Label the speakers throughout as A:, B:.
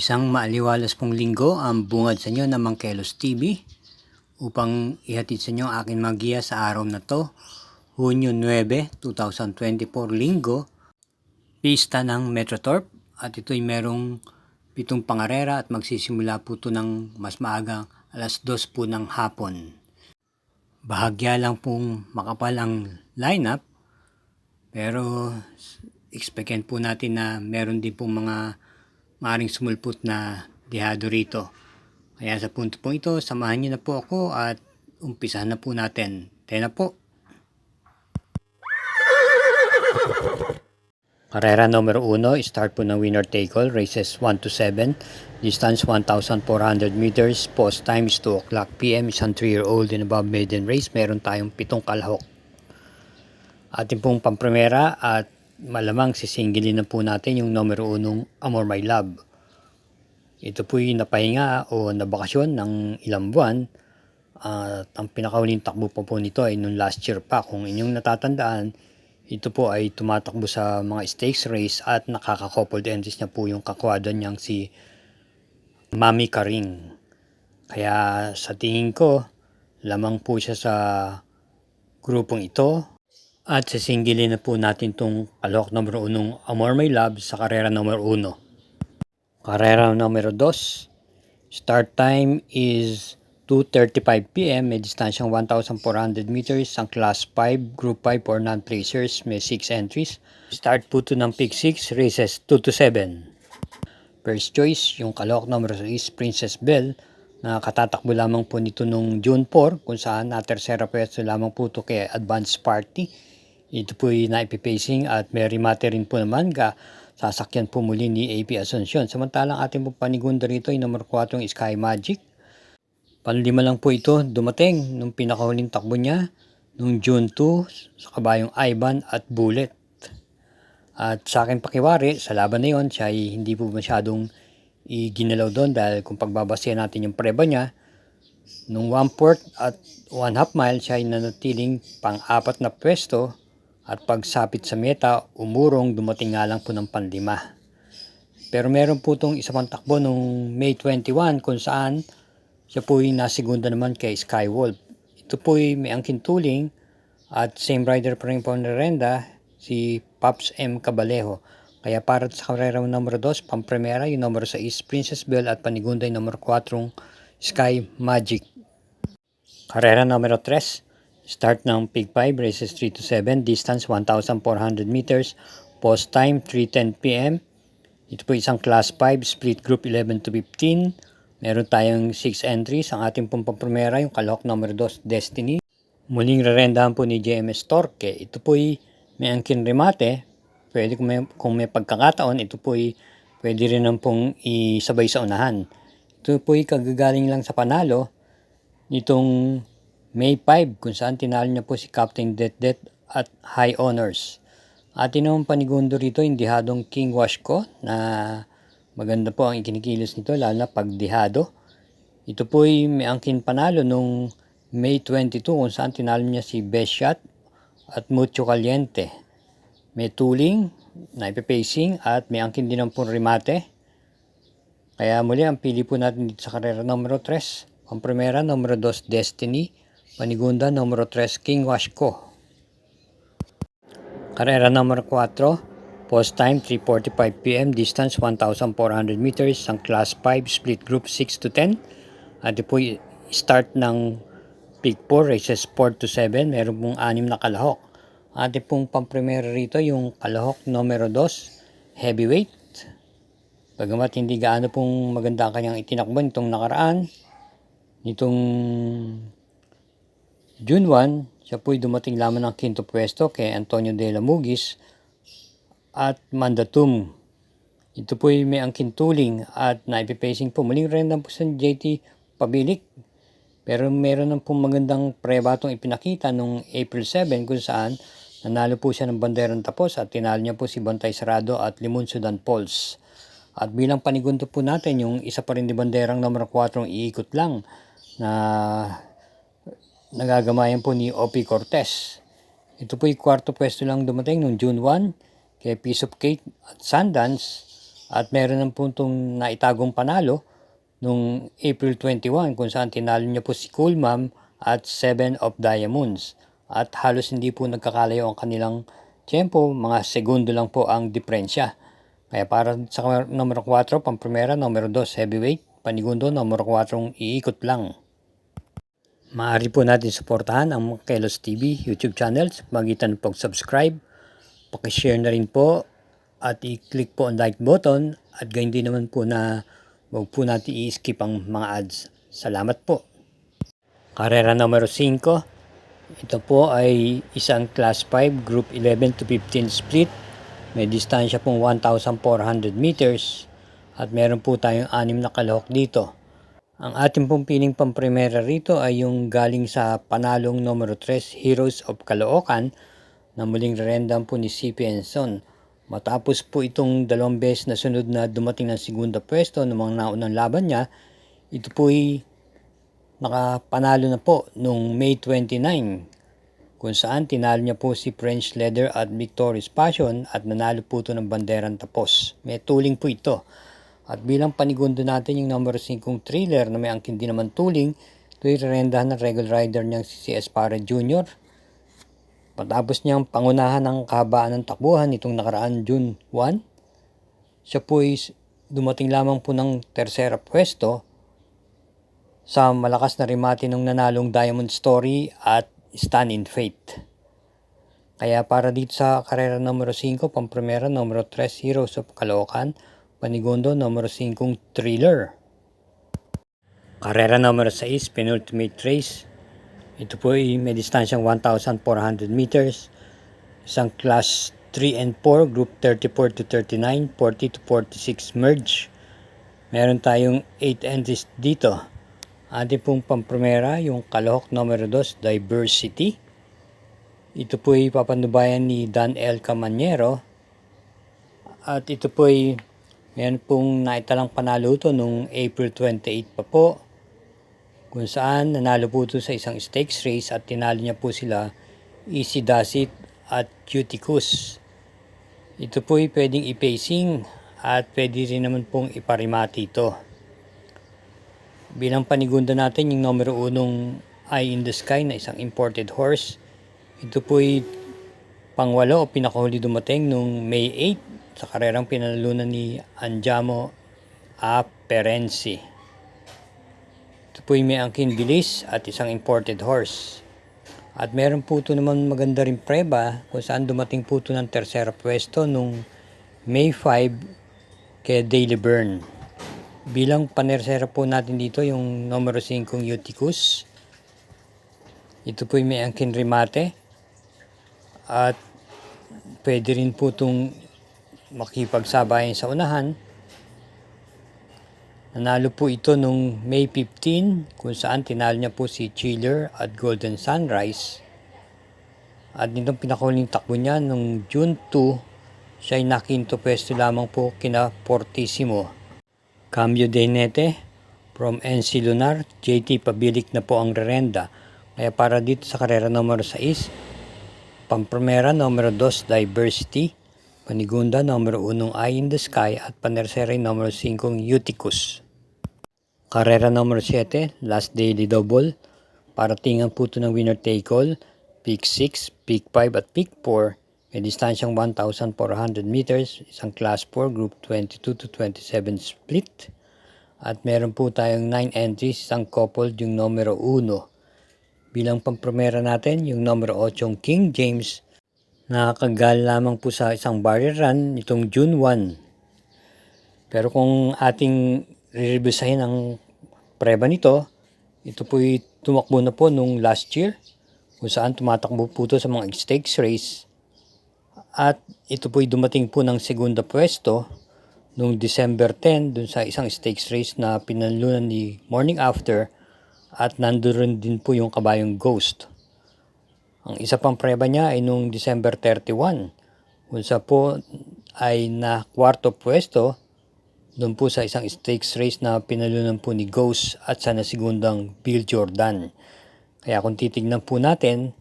A: Isang maaliwalas pong linggo ang bungad sa inyo ng Mangkelos TV upang ihatid sa inyo ang aking magiya sa araw na to, Hunyo 9, 2024, linggo, pista ng Metrotorp, at ito'y merong 7 pangarera at magsisimula po ito ng mas maagang alas 2 po ng hapon. Bahagya lang pong makapal ang lineup, pero expectin po natin na meron din pong mga maaaring sumulpot na dihado rito. Kaya sa punto po ito, samahan niyo na po ako at umpisahan na po natin. Tayo na po. Karera numero 1, start po ng winner take all, races 1 to 7, distance 1,400 meters, post time is 2 o'clock p.m. Isang 3-year-old and above maiden race, meron tayong 7 kalahok. Ating pong pamprimera at malamang sisingilin na po natin yung numero 1, Amor My Love. Ito po'y napahinga o nabakasyon ng ilang buwan at ang pinakauling takbo po nito ay noong last year pa. Kung inyong natatandaan, ito po ay tumatakbo sa mga stakes race at nakaka-coupled entries niya po yung kakwada niyang si Mami Karing. Kaya sa tingin ko, lamang po siya sa grupong ito. At sisingilin na po natin itong kalahok numero 1, Amor My Love, sa karera numero 1. Karera numero 2, start time is 2:35 p.m. May distansyang 1,400 meters. Ang class 5, group 5 for non-placers, may 6 entries. Start po ito ng pick 6, races 2 to 7. First choice, yung kalahok numero 6, Princess Belle, na katatakbo lamang po nito nung June 4, kung saan na tersera pwesto lamang po ito kay Advance Party. Ito po'y naipipacing at may remate rin po naman sasakyan po muli ni AP Asuncion. Samantalang ating po panigunda rito ay number 4, yung Sky Magic. Panlima lang po ito dumating nung pinakahuling takbo niya nung June 2 sa kabayong Ivan at Bullet. At sa akin pakiwari, sa laban na yon, siya ay hindi po masyadong ginalaw doon dahil kung pagbabasihan natin yung preba niya, nung 1/4 at 1/2 mile siya ay nanatiling pang-4 na pwesto. At pagsapit sa meta, umurong, dumating nga lang po ng panlima. Pero meron po itong isa pang takbo noong May 21 kung saan siya po'y nasigunda naman kay Skywolf. Ito po'y may angkin tuling at same rider pa rin po na renda, si Pops M. Cabalejo. Kaya para sa karera numero 2, pampremera, yung numero 6, Princess Belle, at panigunda yung numero 4, Sky Magic. Karera numero 3, start ng Pig 5, races 3 to 7, distance 1,400 meters, post time 3:10 p.m. Ito po isang class 5, split group 11 to 15. Meron tayong 6 entries. Ang ating pong pampremera, yung kalahok numero 2, Destiny. Muling rerendahan po ni JMS Torque. Ito po'y may angkin remate. Pwede kung may pagkakataon, ito po'y pwede rin ang pong isabay sa unahan. Ito po'y kagagaling lang sa panalo nitong May 5 kung saan tinalo niya po si Captain Det at High Honors. Atin naman panigundo rito yung dihadong King Washko na maganda po ang ikinikilos nito lalo na pag dihado. Ito po ay may angkin panalo nung May 22 kung saan tinalo niya si Best Shot at Mucho Caliente. May tuling, naipipacing at may angkin din ang pong remate. Kaya muli ang pili po natin dito sa karera numero 3. Ang primera, numero 2, Destiny. Panigunda, numero 3, King Washko. Karera numero 4, post time 3:45 p.m. Distance 1,400 meters. Ang class 5, split group 6 to 10. At ito po start ng Pig 4, races 4 to 7. Meron pong 6 na kalahok. At ito pong pamprimera rito yung kalahok numero 2, Heavyweight. Bagamat hindi gaano pong maganda ang kanyang itinakbo nitong nakaraan, nitong June 1, siya po'y dumating lamang ng 5th pwesto kay Antonio de la Mugis at Mandatum. Ito po'y may angkin tuling at naipipacing po. Muling rin po sa JT Pabilik. Pero meron ng pong magandang preba itong ipinakita noong April 7 kung saan nanalo po siya ng banderang tapos at tinalo niya po si Bantay Sarado at Limon Sudan Pulse. At bilang panigundo po natin yung isa pa rin di banderang numero 4 iikot lang na nagagamayan po ni O.P. Cortez. Ito po yung 4th pwesto lang dumating noong June 1 kay Piece of Cake at Sundance At meron ng puntong naitagong panalo nung April 21 kung saan tinalo niya po si Cool Ma'am at 7 of Diamonds. At halos hindi po nagkakalayo ang kanilang tiyempo, mga segundo lang po ang diferensya. Kaya para sa numero 4, pamprimera, numero 2, heavyweight, panigundo, numero 4, iikot lang. Maaari po natin suportahan ang Kelos TV YouTube channel sa magitan ng pag-subscribe, pakishare na rin po at i-click po ang like button at gayon din naman po na huwag po natin i-skip ang mga ads. Salamat po. Karera numero 5. Ito po ay isang Class 5 Group 11 to 15 split. May distansya pong 1,400 meters at meron po tayong 6 na kalahok dito. Ang ating pong piling pamprimera rito ay yung galing sa panalong numero 3 Heroes of Caloocan na muling rerendam po ni CP Enson. Matapos po itong 2 beses na sunod na dumating ng segunda pwesto ng mga naunang laban niya, ito po ay nakapanalo na po noong May 29 kung saan tinalo niya po si French Leather at Victorious Passion at nanalo po ito ng banderang tapos. May tuling po ito. At bilang panigundo natin yung number 5 Thriller na may angkin din naman tuling, ito ay rerendahan ng regular rider niyang si CS Para Jr. Matapos niyang pangunahan ng kahabaan ng takbuhan nitong nakaraan June 1, siya po ay dumating lamang po ng tersera pwesto sa malakas na remate ng nanalong Diamond Story at Stand in Faith. Kaya para dito sa karera numero 5, pamprimera numero 3 Heroes of Caloocan, panigundo numero 5 Thriller. Karera numero 6, penultimate race. Ito po ay may distansyang 1,400 meters. Isang class 3 and 4, group 34 to 39, 40 to 46 merge. Meron tayong 8 entries dito. Ating pong pamprimera, yung kalahok numero 2, Diversity. Ito po ay papanubayan ni Dan L. Camanero. At ito po ay meron pong naitalang panalo ito noong April 28 pa po, kung saan nanalo po ito sa isang stakes race at tinalo niya po sila Easy Dasit at Cuticus. Ito po ay pwedeng i-pacing at pwede rin naman pong iparimati ito. Bilang panigunda natin yung numero 1 Eye in the Sky na isang imported horse. Ito po ay pangwalo o pinakahuli dumating noong May 8 sa karerang pinanalunan ni Andiamo Aperensi. Ito po ay may angkin bilis at isang imported horse. At meron po ito naman maganda rin preba kung saan dumating po ito ng tersera pwesto nung May 5 kay Daily Burn. Bilang panersera po natin dito yung numero 5 Uticus. Ito po ay may angkin remate at pwede rin po itong makipagsabayan sa unahan. Nanalo po ito nung May 15 kung saan tinalo niya po si Chiller at Golden Sunrise. At nitong pinakahuling takbo niya nung June 2, siya ay nakinto pwesto lamang po kina Fortissimo. Cambio de Nete from NC Lunar, JT Pabilik na po ang rerenda. Kaya para dito sa karera numero 6, pamprimera numero 2 Diversity, panigunda numero 1 Eye in the Sky at panersera numero 5 Uticus. Karera numero 7, last daily double. Paratingan po ito ng winner take all, peak 6, peak 5 at peak 4. May distansyang 1,400 meters, isang class 4, group 22 to 27 split. At meron po tayong 9 entries, isang coupled yung numero 1. Bilang pamprimera natin, yung numero 8 King James, nakakagal lamang po sa isang barrier run nitong June 1. Pero kung ating re-revisahin ang preba nito, ito po ay tumakbo na po nung last year kung saan tumatakbo po ito sa mga stakes race. At ito po ay dumating po ng segunda pwesto nung December 10 dun sa isang stakes race na pinalunan ni Morning After at nandoon din po yung kabayong Ghost. Ang isa pang preba niya ay nung December 31 kung saan po ay na kwarto pwesto doon po sa isang stakes race na pinalunan po ni Ghost at sa nasigundang Bill Jordan. Kaya kung titignan po natin,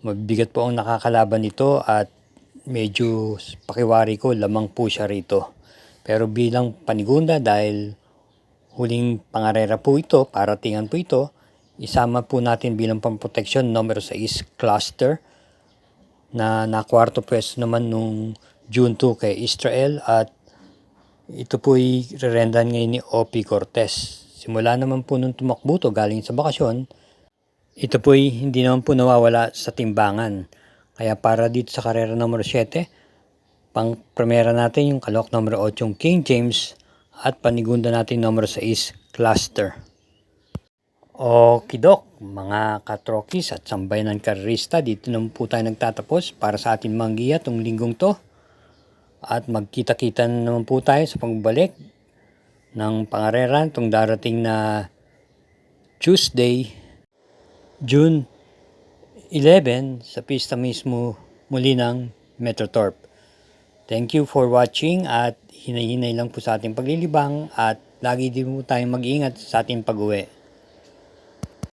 A: mabibigat po ang nakakalaban nito at medyo pakiwari ko lamang po siya rito. Pero bilang panigunda dahil huling pangarera po ito, paratingan po ito, isama po natin bilang pamproteksyon numero 6 cluster na nakwarto pwesto naman nung June 2 kay Israel at ito po ay re-rendan ngayon ni O.P. Cortez. Simula naman po nung tumakbo to galing sa bakasyon, ito po ay hindi naman po nawawala sa timbangan. Kaya para dito sa karera numero 7, pang primera natin yung kalok numero 8 yung King James at panigunda natin numero 6 cluster. Okidok, mga katrokis at sambayanan karerista, dito naman po tayo nagtatapos para sa ating manggiya tong linggong to. At magkita-kita naman po tayo sa pagbalik ng pangareran tong darating na Tuesday, June 11 sa pista mismo muli ng Metrotorp. Thank you for watching at hinay-hinay lang po sa ating paglilibang at lagi din po tayong mag-iingat sa ating pag-uwi.